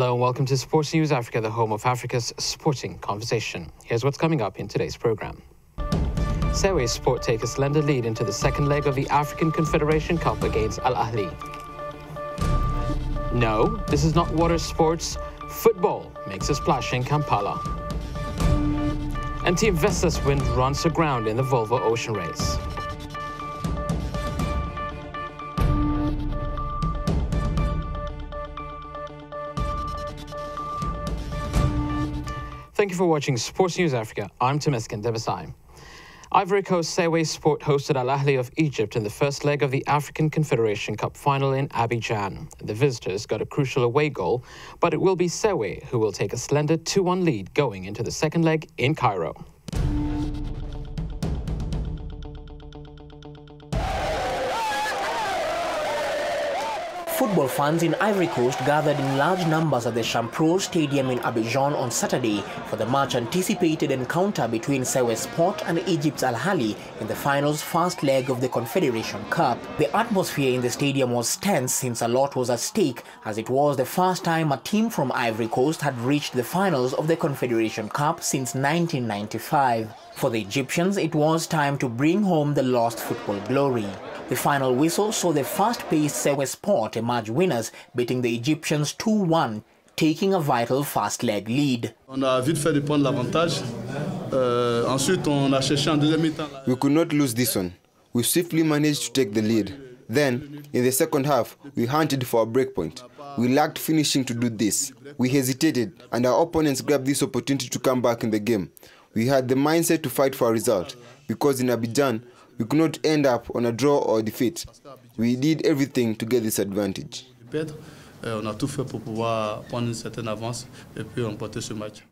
Hello and welcome to Sports News Africa, the home of Africa's sporting conversation. Here's what's coming up in today's program. Sewe Sport take a slender lead into the second leg of the African Confederation Cup against Al-Ahly. No, this is not water sports. Football makes a splash in Kampala. And Team Vestas Wind runs aground in the Volvo Ocean Race. Thank you for watching Sports News Africa. I'm Temeskin Debasai. Ivory Coast Sewe Sport hosted Al-Ahly of Egypt in the first leg of the African Confederation Cup final in Abidjan. The visitors got a crucial away goal, but it will be Sewe who will take a slender 2-1 lead going into the second leg in Cairo. Football fans in Ivory Coast gathered in large numbers at the Champrou Stadium in Abidjan on Saturday for the much-anticipated encounter between Sewe Sport and Egypt's Al-Ahly in the final's first leg of the Confederation Cup. The atmosphere in the stadium was tense since a lot was at stake, as it was the first time a team from Ivory Coast had reached the finals of the Confederation Cup since 1995. For the Egyptians, it was time to bring home the lost football glory. The final whistle saw the fast-paced Sewe Sport emerge winners, beating the Egyptians 2-1, taking a vital first-leg lead. On a vite fait de prendre l'avantage. Ensuite, on a cherché en deuxième mi-temps. We could not lose this one. We swiftly managed to take the lead. Then, in the second half, we hunted for a breakpoint. We lacked finishing to do this. We hesitated, and our opponents grabbed this opportunity to come back in the game. We had the mindset to fight for a result, because in Abidjan, we could not end up on a draw or defeat. We did everything to get this advantage. On a tout fait pour pouvoir prendre une certaine avance et puis remporter ce match.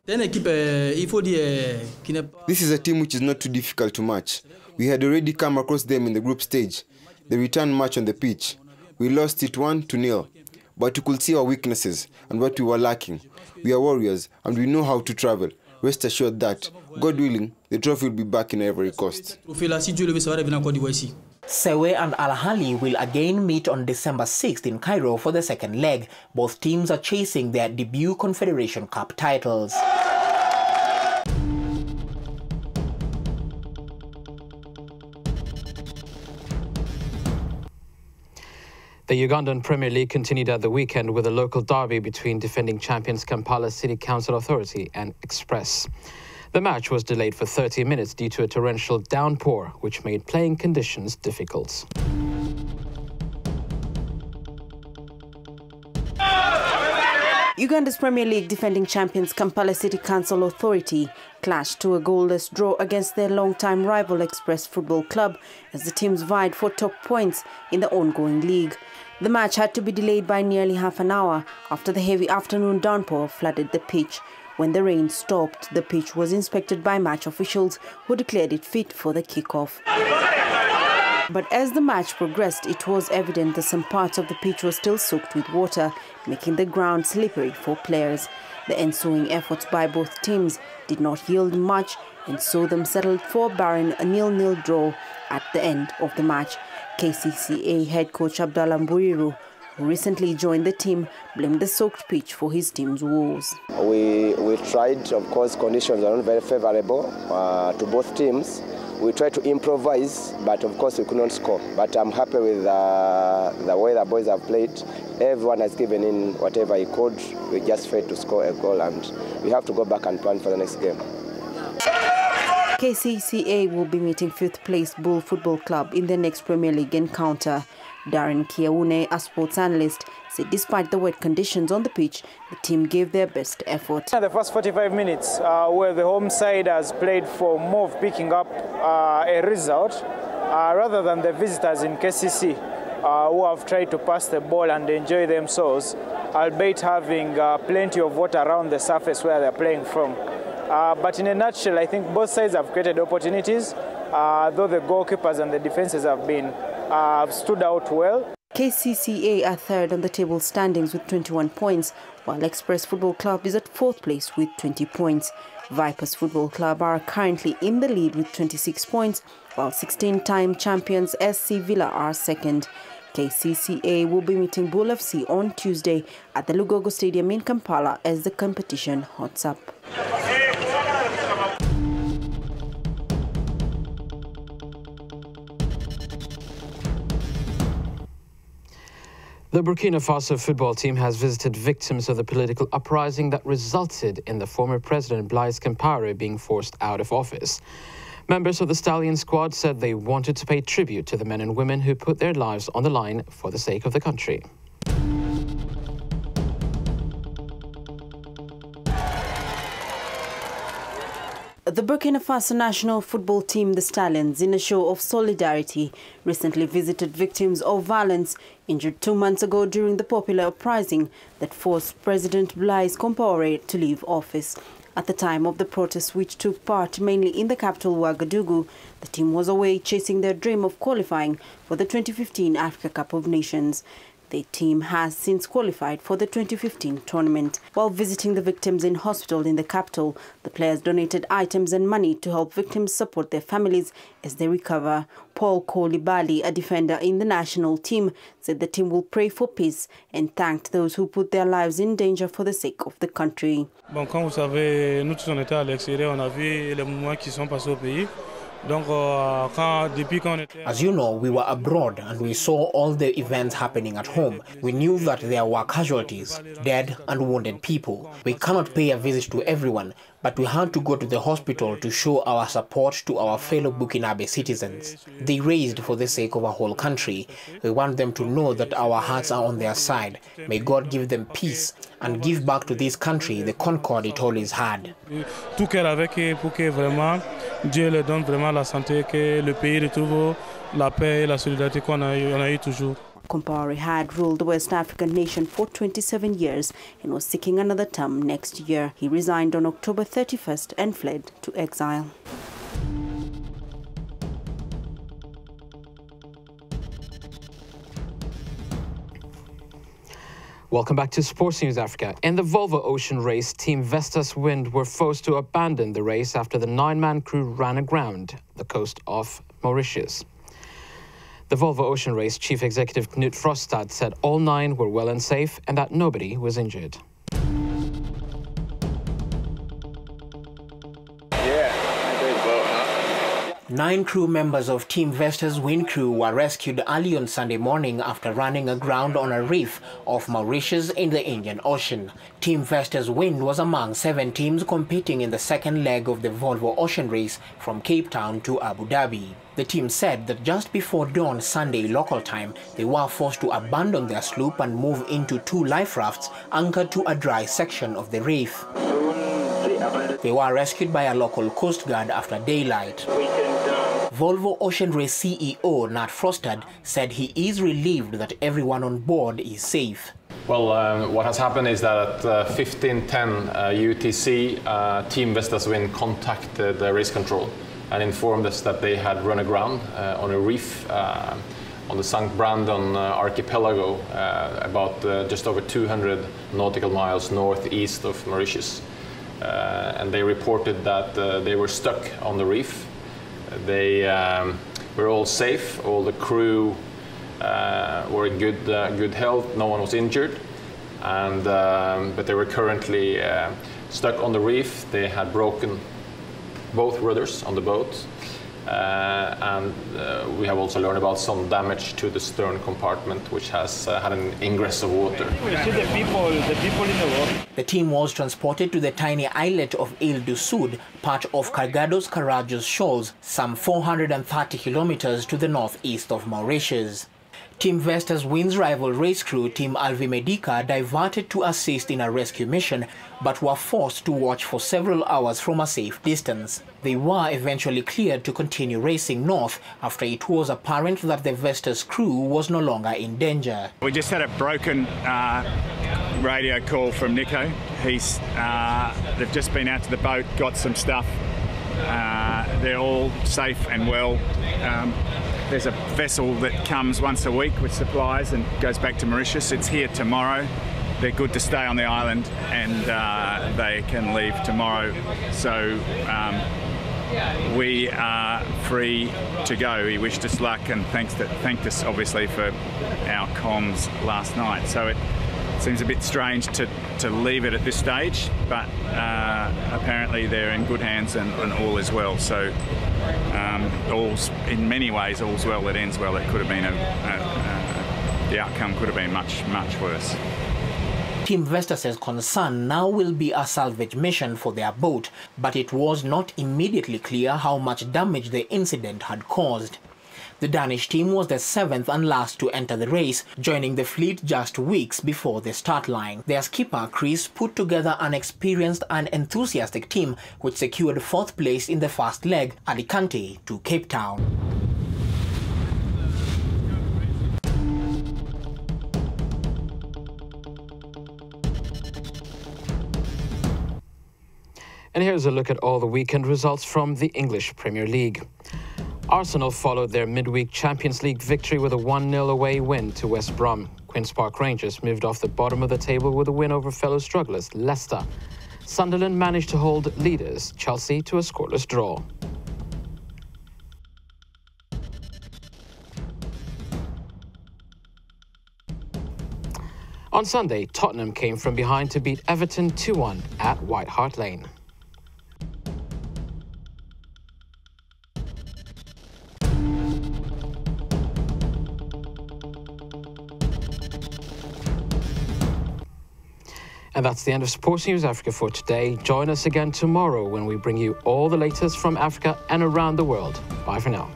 This is a team which is not too difficult to match. We had already come across them in the group stage, the return match on the pitch. We lost it 1-0, but we could see our weaknesses and what we were lacking. We are warriors and we know how to travel. Rest assured that, God willing, the trophy will be back in Ivory Coast. Sewe and Al-Ahly will again meet on December 6th in Cairo for the second leg. Both teams are chasing their debut Confederation Cup titles. The Ugandan Premier League continued at the weekend with a local derby between defending champions Kampala City Council Authority and Express. The match was delayed for 30 minutes due to a torrential downpour, which made playing conditions difficult. Uganda's Premier League defending champions Kampala City Council Authority clashed to a goalless draw against their long-time rival Express Football Club as the teams vied for top points in the ongoing league. The match had to be delayed by nearly half an hour after the heavy afternoon downpour flooded the pitch. When the rain stopped, the pitch was inspected by match officials who declared it fit for the kickoff. But as the match progressed, it was evident that some parts of the pitch were still soaked with water, making the ground slippery for players. The ensuing efforts by both teams did not yield much and saw them settled for a barren 0-0 draw at the end of the match. KCCA head coach Abdallah Mburiru, who recently joined the team, blamed the soaked pitch for his team's woes. We tried, of course, conditions are not very favorable to both teams. We tried to improvise, but of course we could not score. But I'm happy with the way the boys have played. Everyone has given in whatever he could. We just failed to score a goal, and we have to go back and plan for the next game. KCCA will be meeting 5th place Bull Football Club in the next Premier League encounter. Darren Kiaune, a sports analyst, said despite the wet conditions on the pitch, the team gave their best effort. The first 45 minutes, where the home side has played for more of picking up a result, rather than the visitors in KCC, who have tried to pass the ball and enjoy themselves, albeit having plenty of water around the surface where they're playing from. But in a nutshell, I think both sides have created opportunities, though the goalkeepers and the defenses have stood out well. KCCA are third on the table standings with 21 points, while Express Football Club is at 4th place with 20 points. Vipers Football Club are currently in the lead with 26 points, while 16-time champions SC Villa are second. KCCA will be meeting Bull FC on Tuesday at the Lugogo Stadium in Kampala as the competition hots up. The Burkina Faso football team has visited victims of the political uprising that resulted in the former president Blaise Compaoré being forced out of office. Members of the Stallion squad said they wanted to pay tribute to the men and women who put their lives on the line for the sake of the country. The Burkina Faso national football team, the Stallions, in a show of solidarity, recently visited victims of violence injured 2 months ago during the popular uprising that forced President Blaise Compaoré to leave office. At the time of the protests, which took part mainly in the capital Ouagadougou, the team was away chasing their dream of qualifying for the 2015 Africa Cup of Nations. The team has since qualified for the 2015 tournament. While visiting the victims in hospital in the capital, the players donated items and money to help victims support their families as they recover. Paul Koulibaly, a defender in the national team, said the team will pray for peace and thanked those who put their lives in danger for the sake of the country. Bon, comme vous savez, nous tous on était à l'extérieur, on a vu les mouvements qui sont passés au pays. As you know, we were abroad and we saw all the events happening at home. We knew that there were casualties, dead and wounded people. We cannot pay a visit to everyone, but we had to go to the hospital to show our support to our fellow Burkinabe citizens. They raised for the sake of our whole country. We want them to know that our hearts are on their side. May God give them peace and give back to this country the concord it always had. Tout cœur avec eux pour que vraiment Dieu leur donne vraiment la santé, que le pays retrouve la paix et la solidarité qu'on a eu toujours. Compaoré had ruled the West African nation for 27 years and was seeking another term next year. He resigned on October 31st and fled to exile. Welcome back to Sports News Africa. In the Volvo Ocean race, Team Vestas Wind were forced to abandon the race after the 9-man crew ran aground the coast of Mauritius. The Volvo Ocean Race chief executive Knut Frostad said all 9 were well and safe and that nobody was injured. 9 crew members of Team Vestas Wind crew were rescued early on Sunday morning after running aground on a reef off Mauritius in the Indian Ocean. Team Vestas Wind was among 7 teams competing in the second leg of the Volvo Ocean Race from Cape Town to Abu Dhabi. The team said that just before dawn Sunday local time, they were forced to abandon their sloop and move into 2 life rafts anchored to a dry section of the reef. They were rescued by a local coast guard after daylight. Volvo Ocean Race CEO Nat Frostad said he is relieved that everyone on board is safe. Well, what has happened is that at 15:10 UTC, Team Vestas Wind contacted the race control and informed us that they had run aground on a reef on the St. Brandon archipelago, about just over 200 nautical miles northeast of Mauritius. And they reported that they were stuck on the reef. They were all safe. All the crew were in good health. No one was injured, and but they were currently stuck on the reef. They had broken both rudders on the boat, and we have also learned about some damage to the stern compartment, which has had an ingress of water. We see the people in the water. The team was transported to the tiny islet of Ile du Sud, part of Cargados Carajos Shoals, some 430 kilometers to the northeast of Mauritius. Team Vestas Wind's rival race crew, Team Alvi Medica, diverted to assist in a rescue mission, but were forced to watch for several hours from a safe distance. They were eventually cleared to continue racing north after it was apparent that the Vestas crew was no longer in danger. We just had a broken radio call from Nico. They've just been out to the boat, got some stuff. They're all safe and well. There's a vessel that comes once a week with supplies and goes back to Mauritius. It's here tomorrow. They're good to stay on the island and they can leave tomorrow. So we are free to go. He wished us luck and thanked us obviously for our comms last night. So it seems a bit strange to leave it at this stage, but apparently they're in good hands and all is well. So in many ways, all's well that ends well. It could have been the outcome could have been much, much worse. Team Vesta says concern now will be a salvage mission for their boat, but it was not immediately clear how much damage the incident had caused. The Danish team was the 7th and last to enter the race, joining the fleet just weeks before the start line. Their skipper, Chris, put together an experienced and enthusiastic team which secured 4th place in the first leg, Alicante to Cape Town. And here's a look at all the weekend results from the English Premier League. Arsenal followed their midweek Champions League victory with a 1-0 away win to West Brom. Queen's Park Rangers moved off the bottom of the table with a win over fellow strugglers Leicester. Sunderland managed to hold leaders Chelsea to a scoreless draw. On Sunday, Tottenham came from behind to beat Everton 2-1 at White Hart Lane. And that's the end of Sports News Africa for today. Join us again tomorrow when we bring you all the latest from Africa and around the world. Bye for now.